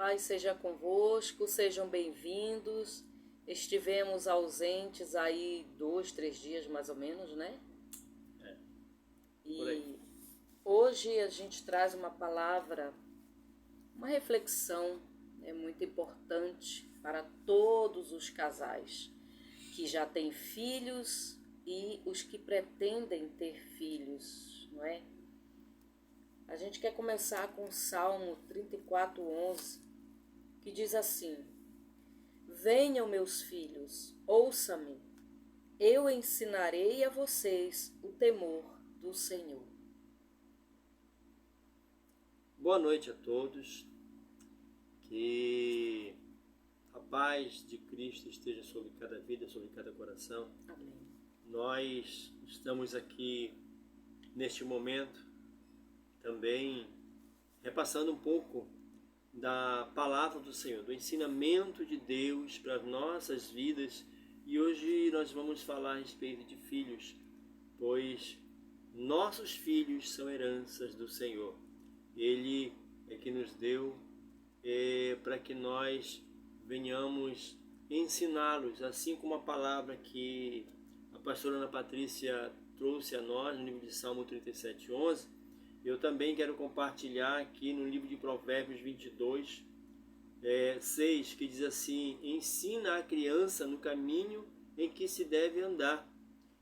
Paz seja convosco, sejam bem-vindos. Estivemos ausentes aí 2, 3 dias mais ou menos, né? Por aí. E hoje a gente traz uma palavra, uma reflexão, muito importante para todos os casais que já têm filhos e os que pretendem ter filhos, não é? A gente quer começar com o Salmo 34:11, que diz assim: Venham, meus filhos, ouça-me, eu ensinarei a vocês o temor do Senhor. Boa noite a todos. Que a paz de Cristo esteja sobre cada vida, sobre cada coração. Amém. Nós estamos aqui neste momento também repassando um pouco da palavra do Senhor, do ensinamento de Deus para as nossas vidas. E hoje nós vamos falar a respeito de filhos, pois nossos filhos são heranças do Senhor. Ele é que nos deu para que nós venhamos ensiná-los, assim como a palavra que a pastora Ana Patrícia trouxe a nós no livro de Salmo 37:11. Eu também quero compartilhar aqui no livro de Provérbios 22:6, que diz assim: ensina a criança no caminho em que se deve andar,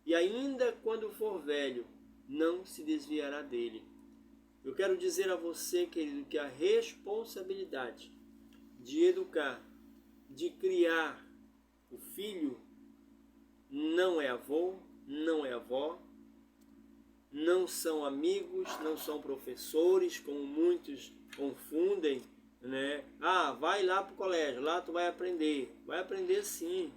e ainda quando for velho, não se desviará dele. Eu quero dizer a você, querido, que a responsabilidade de educar, de criar o filho, não é avô, não é avó, não são amigos, não são professores, como muitos confundem, né? Ah, vai lá para o colégio, lá tu vai aprender. Vai aprender sim,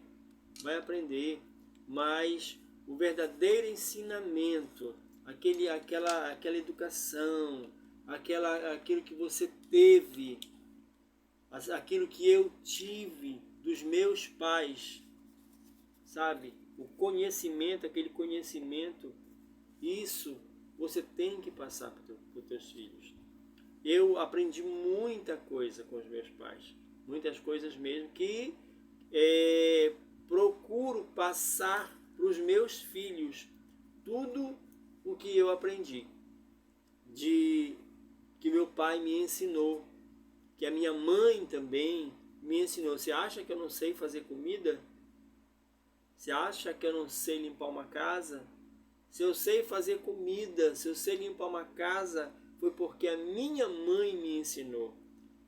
vai aprender, mas o verdadeiro ensinamento, aquela educação, aquilo que você teve, aquilo que eu tive dos meus pais, sabe? O conhecimento, aquele conhecimento, isso você tem que passar para os teus filhos. Eu aprendi muita coisa com os meus pais, muitas coisas mesmo, que procuro passar para os meus filhos tudo o que eu aprendi, que meu pai me ensinou, que a minha mãe também me ensinou. Você acha que eu não sei fazer comida? Você acha que eu não sei limpar uma casa? Se eu sei fazer comida, se eu sei limpar uma casa, foi porque a minha mãe me ensinou.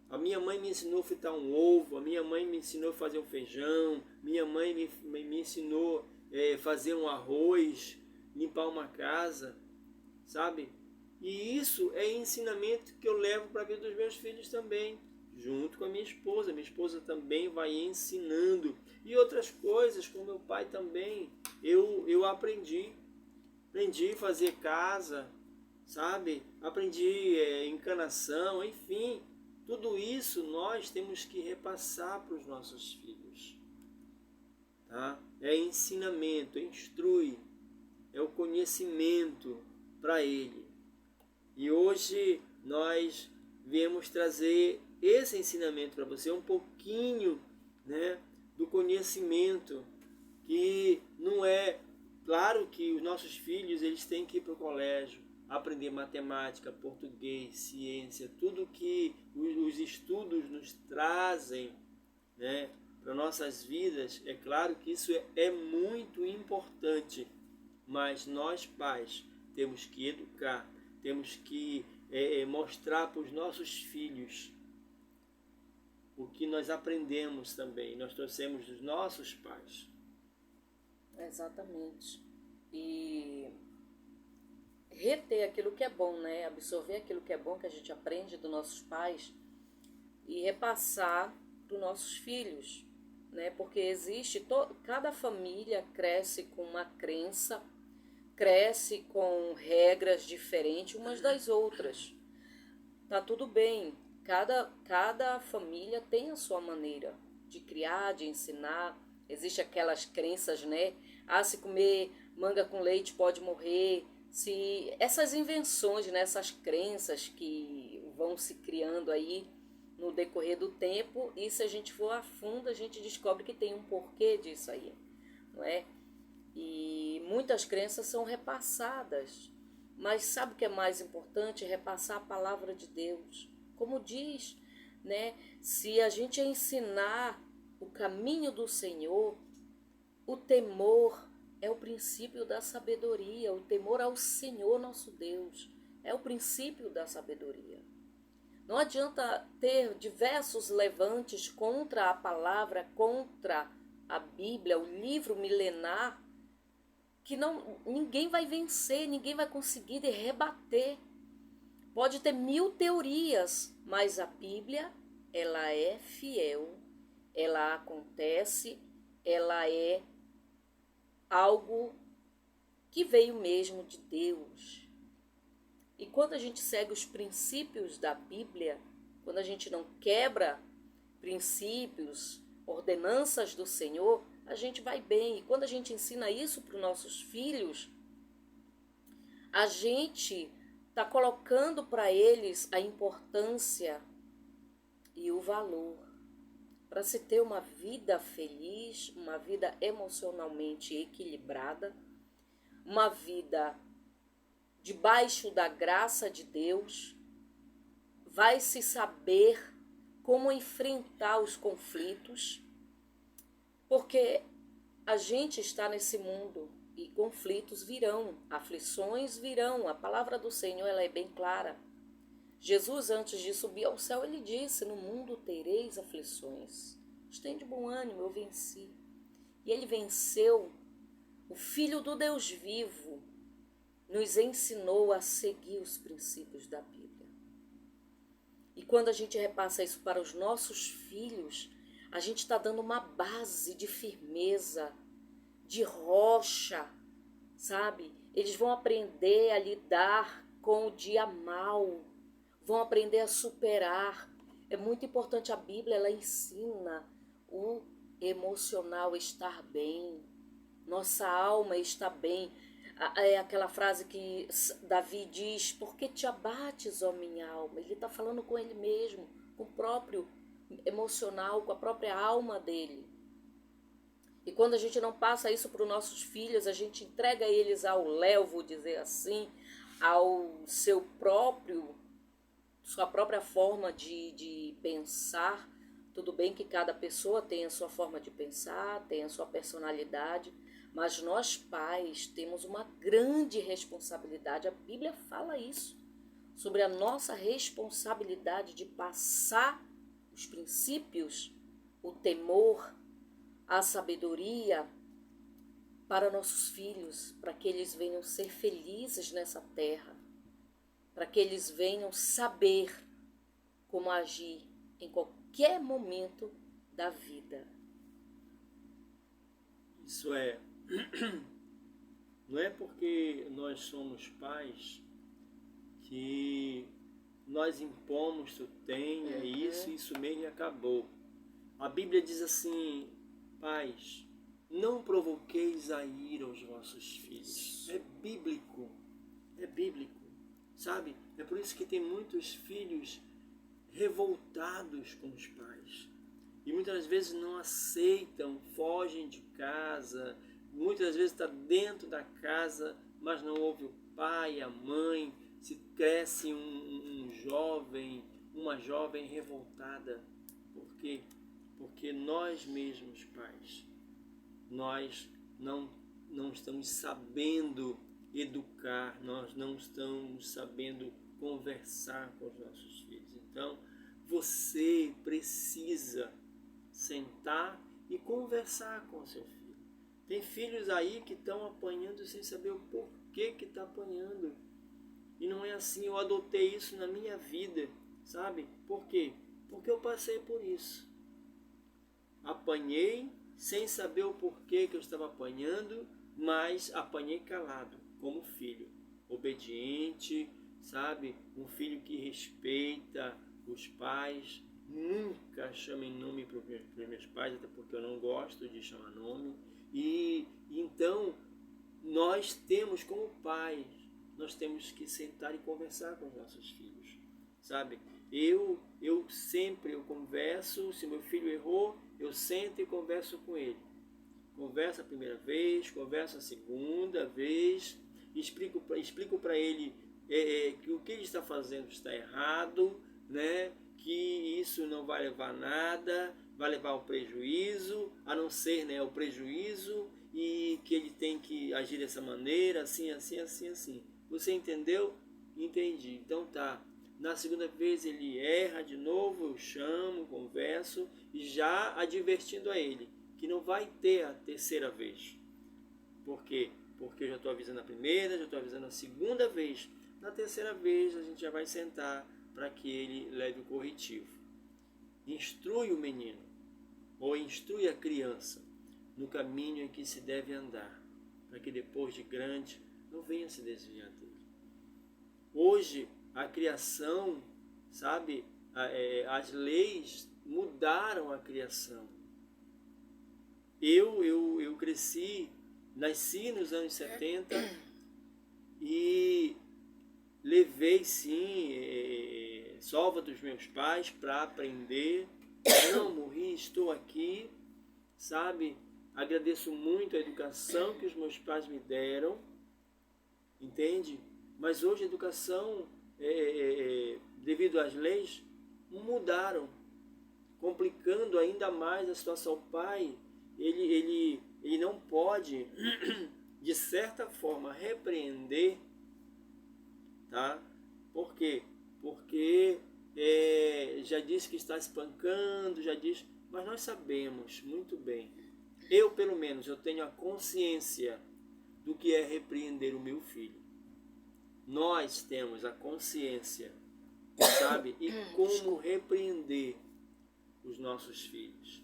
A minha mãe me ensinou a fritar um ovo, a minha mãe me ensinou a fazer um feijão, minha mãe me ensinou a fazer um arroz, limpar uma casa, sabe? E isso é ensinamento que eu levo para a vida dos meus filhos também, junto com a minha esposa. Minha esposa também vai ensinando. E outras coisas, com meu pai também, eu aprendi. Aprendi a fazer casa, sabe? Aprendi encanação, enfim. Tudo isso nós temos que repassar para os nossos filhos. Tá? É ensinamento, é instrui, é o conhecimento para ele. E hoje nós viemos trazer esse ensinamento para você, um pouquinho, né, do conhecimento, que não é... Claro que os nossos filhos, eles têm que ir para o colégio, aprender matemática, português, ciência, tudo que os estudos nos trazem, né, para nossas vidas. É claro que isso é muito importante, mas nós pais temos que educar, temos que mostrar para os nossos filhos o que nós aprendemos também, nós trouxemos dos nossos pais. Exatamente. E reter aquilo que é bom, né? Absorver aquilo que é bom que a gente aprende dos nossos pais e repassar para os nossos filhos, né? Porque cada família cresce com uma crença, cresce com regras diferentes umas das outras. Tá tudo bem. Cada família tem a sua maneira de criar, de ensinar. Existem aquelas crenças, né? Ah, se comer manga com leite pode morrer. Essas invenções, né? Essas crenças que vão se criando aí, no decorrer do tempo, e se a gente for a fundo, a gente descobre que tem um porquê disso aí, não é? E muitas crenças são repassadas, mas sabe o que é mais importante? Repassar a palavra de Deus. Como diz, né? Se a gente ensinar o caminho do Senhor, o temor é o princípio da sabedoria, o temor ao Senhor nosso Deus é o princípio da sabedoria. Não adianta ter diversos levantes contra a palavra, contra a Bíblia, o livro milenar, que ninguém vai vencer, ninguém vai conseguir rebater. Pode ter 1000 teorias, mas a Bíblia, ela é fiel, ela acontece, ela é algo que veio mesmo de Deus. E quando a gente segue os princípios da Bíblia, quando a gente não quebra princípios, ordenanças do Senhor, a gente vai bem. E quando a gente ensina isso para os nossos filhos, a gente está colocando para eles a importância e o valor para se ter uma vida feliz, uma vida emocionalmente equilibrada, uma vida debaixo da graça de Deus, vai se saber como enfrentar os conflitos, porque a gente está nesse mundo e conflitos virão, aflições virão. A palavra do Senhor, ela é bem clara. Jesus, antes de subir ao céu, ele disse: no mundo tereis aflições. Estende bom ânimo, eu venci. E ele venceu. O Filho do Deus vivo nos ensinou a seguir os princípios da Bíblia. E quando a gente repassa isso para os nossos filhos, a gente está dando uma base de firmeza, de rocha, sabe? Eles vão aprender a lidar com o dia mal, vão aprender a superar. É muito importante, a Bíblia, ela ensina o emocional estar bem, nossa alma está bem. É aquela frase que Davi diz: por que te abates, ó minha alma? Ele está falando com ele mesmo, com o próprio emocional, com a própria alma dele. E quando a gente não passa isso para os nossos filhos, a gente entrega eles ao léu, vou dizer assim, ao sua própria forma de pensar. Tudo bem que cada pessoa tem a sua forma de pensar, tem a sua personalidade, mas nós pais temos uma grande responsabilidade. A Bíblia fala isso, sobre a nossa responsabilidade de passar os princípios, o temor, a sabedoria para nossos filhos, para que eles venham ser felizes nessa terra, para que eles venham saber como agir em qualquer momento da vida. Isso é, não é porque nós somos pais que nós impomos, tu tenha isso mesmo e acabou. A Bíblia diz assim: pais, não provoqueis a ira aos vossos filhos. É bíblico, sabe? É por isso que tem muitos filhos revoltados com os pais. E muitas vezes não aceitam, fogem de casa, muitas vezes está dentro da casa, mas não ouve o pai, a mãe. Se cresce um jovem, uma jovem revoltada. Por quê? Porque nós mesmos, pais, nós não estamos sabendo educar, nós não estamos sabendo conversar com os nossos filhos. Então, você precisa sentar e conversar com o seu filho. Tem filhos aí que estão apanhando sem saber o porquê que está apanhando. E não é assim. Eu adotei isso na minha vida, sabe? Por quê? Porque eu passei por isso. Apanhei sem saber o porquê que eu estava apanhando, mas apanhei calado, como filho. Obediente, sabe? Um filho que respeita os pais. Nunca chamem nome para os meus pais, até porque eu não gosto de chamar nome. E então, nós temos como pais, nós temos que sentar e conversar com os nossos filhos, sabe? eu converso. Se meu filho errou, eu sento e converso com ele. Converso a primeira vez, converso a segunda vez, explico para ele que o que ele está fazendo está errado, né? Que isso não vai levar a nada, vai levar ao prejuízo, a não ser, né, o prejuízo, e que ele tem que agir dessa maneira, assim, assim, assim, assim. Você entendeu? Entendi. Então tá. Na segunda vez ele erra de novo, eu chamo, converso, e já advertindo a ele que não vai ter a terceira vez. Por quê? Porque eu já estou avisando a primeira, já estou avisando a segunda vez. Na terceira vez a gente já vai sentar para que ele leve o corretivo. Instrui o menino, ou instrui a criança, no caminho em que se deve andar, para que depois de grande não venha se desviar dele. Hoje, a criação, sabe, as leis mudaram a criação. Eu cresci, nasci nos anos 70 e levei sim sova dos meus pais para aprender. Não morri, estou aqui, sabe? Agradeço muito a educação que os meus pais me deram, entende? Mas hoje a educação, devido às leis, mudaram, complicando ainda mais a situação. O pai, ele não pode, de certa forma, repreender, tá? Por quê? Porque já disse que está espancando, já diz, mas nós sabemos muito bem. Eu, pelo menos, eu tenho a consciência do que é repreender o meu filho. Nós temos a consciência, sabe? E como repreender os nossos filhos.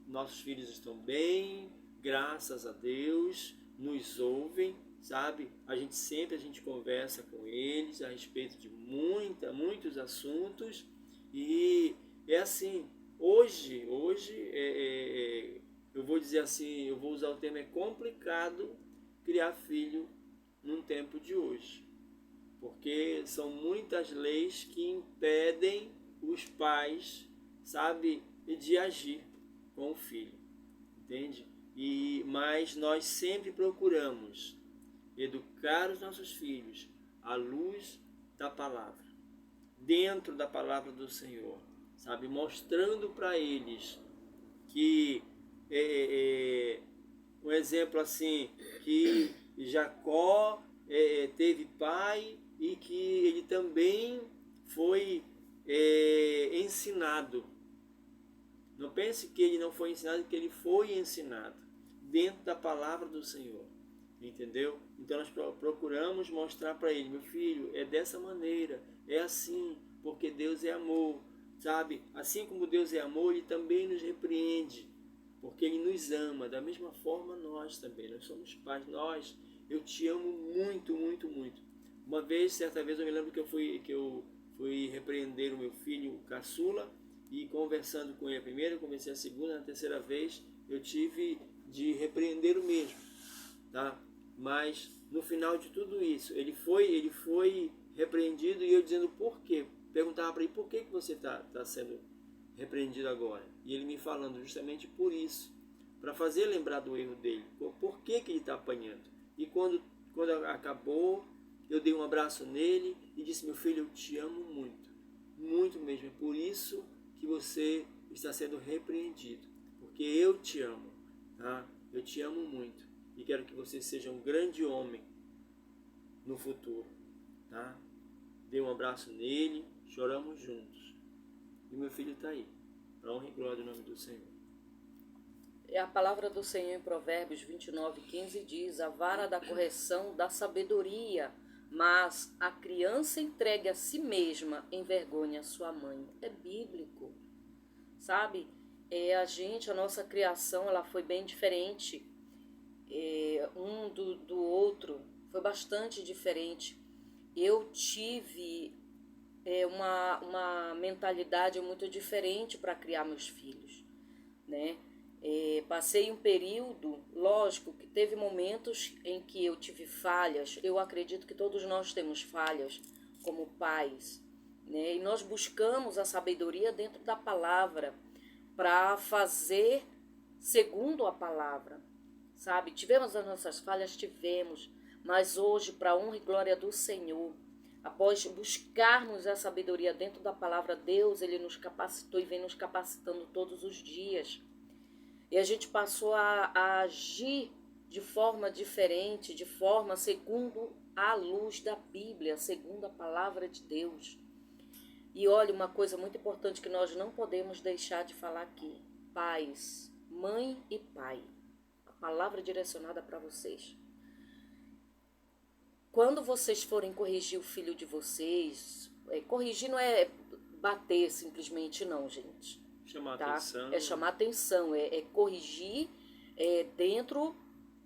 Nossos filhos estão bem, graças a Deus, nos ouvem, sabe? A gente conversa com eles a respeito de muitos assuntos, e é assim, hoje eu vou dizer assim, eu vou usar o termo, é complicado criar filho num tempo de hoje, porque são muitas leis que impedem os pais, sabe, de agir com o filho, entende? Mas nós sempre procuramos educar os nossos filhos à luz da palavra, dentro da palavra do Senhor, sabe? Mostrando para eles que, um exemplo assim, que Jacó teve pai e que ele também foi ensinado. Não pense que ele não foi ensinado, que ele foi ensinado dentro da palavra do Senhor, entendeu? Então nós procuramos mostrar para ele, meu filho, é dessa maneira, é assim, porque Deus é amor, sabe? Assim como Deus é amor, ele também nos repreende, porque ele nos ama, da mesma forma nós também, nós somos pais, eu te amo muito, muito, muito. Uma vez, certa vez, eu me lembro que eu fui repreender o meu filho caçula, e conversando com ele a primeira, eu conversei a segunda, na terceira vez eu tive de repreender o mesmo, tá? Mas no final de tudo isso, ele foi repreendido, e eu dizendo por quê? Perguntava para ele, por que você está sendo repreendido agora? E ele me falando justamente por isso, para fazer lembrar do erro dele, por que ele está apanhando. E quando acabou, eu dei um abraço nele e disse, meu filho, eu te amo muito, muito mesmo, é por isso que você está sendo repreendido, porque eu te amo, tá? Eu te amo muito e quero que você seja um grande homem no futuro, tá? Dei um abraço nele, choramos juntos, e meu filho está aí, para honra e glória do nome do Senhor. A palavra do Senhor em Provérbios 29:15 diz, a vara da correção dá sabedoria, mas a criança entregue a si mesma envergonha sua mãe. É bíblico, sabe? A nossa criação, ela foi bem diferente, um do outro, foi bastante diferente. Eu tive uma mentalidade muito diferente para criar meus filhos, né? Passei um período, lógico que teve momentos em que eu tive falhas, eu acredito que todos nós temos falhas como pais, né? E nós buscamos a sabedoria dentro da palavra para fazer segundo a palavra, sabe? Tivemos as nossas falhas, tivemos, mas hoje, para a honra e glória do Senhor, após buscarmos a sabedoria dentro da palavra, Deus, Ele nos capacitou e vem nos capacitando todos os dias. E a gente passou a agir de forma diferente, de forma segundo a luz da Bíblia, segundo a palavra de Deus. E olha, uma coisa muito importante que nós não podemos deixar de falar aqui. Pais, mãe e pai. A palavra direcionada para vocês. Quando vocês forem corrigir o filho de vocês, corrigir não é bater simplesmente não, gente. Chamar tá? atenção. É chamar atenção, é corrigir dentro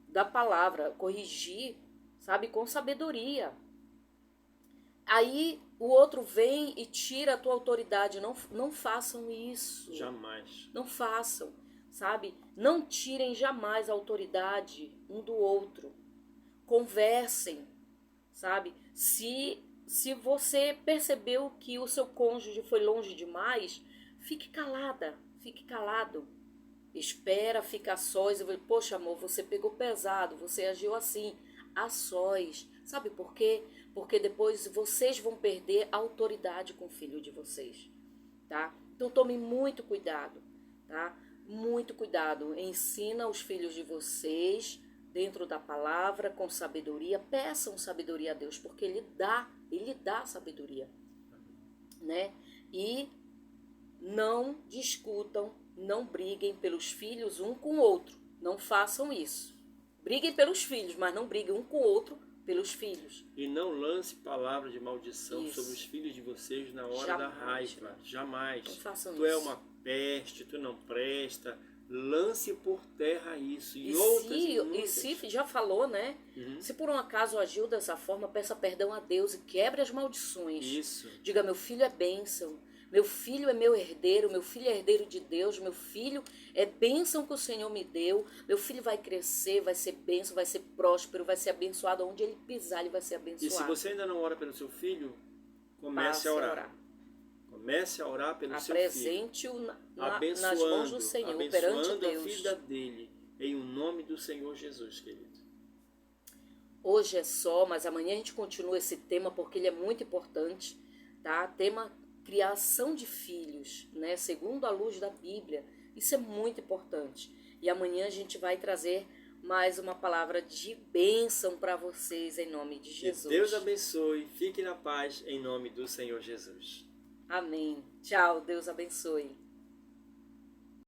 da palavra, corrigir, sabe, com sabedoria. Aí o outro vem e tira a tua autoridade. Não façam isso. Jamais. Não façam, sabe? Não tirem jamais a autoridade um do outro. Conversem, sabe? Se você percebeu que o seu cônjuge foi longe demais, fique calada, fique calado. Espera, fica a sós. Poxa, amor, você pegou pesado, você agiu assim, a sós. Sabe por quê? Porque depois vocês vão perder a autoridade com o filho de vocês, tá? Então tome muito cuidado, tá? Muito cuidado. Ensina os filhos de vocês dentro da palavra, com sabedoria. Peçam sabedoria a Deus, porque Ele dá sabedoria, né? E não discutam, não briguem pelos filhos um com o outro. Não façam isso. Briguem pelos filhos, mas não briguem um com o outro pelos filhos. E não lance palavras de maldição Isso. sobre os filhos de vocês na hora Jamais, da raiva. Jamais. Não façam Tu isso. é uma peste, tu não presta. Lance por terra isso. E se já falou, né? Uhum. Se por um acaso agiu dessa forma, peça perdão a Deus e quebre as maldições. Isso. Diga, meu filho é bênção. Meu filho é meu herdeiro, meu filho é herdeiro de Deus, meu filho é bênção que o Senhor me deu, meu filho vai crescer, vai ser bênção, vai ser próspero, vai ser abençoado, onde ele pisar ele vai ser abençoado. E se você ainda não ora pelo seu filho, comece a orar. Comece a orar pelo seu filho. Apresente-o nas mãos do Senhor, perante Deus. A vida dele, em o nome do Senhor Jesus, querido. Hoje é só, mas amanhã a gente continua esse tema porque ele é muito importante, tá? Tema criação de filhos, né? Segundo a luz da Bíblia. Isso é muito importante. E amanhã a gente vai trazer mais uma palavra de bênção para vocês em nome de Jesus. Que Deus abençoe. Fique na paz em nome do Senhor Jesus. Amém. Tchau. Deus abençoe.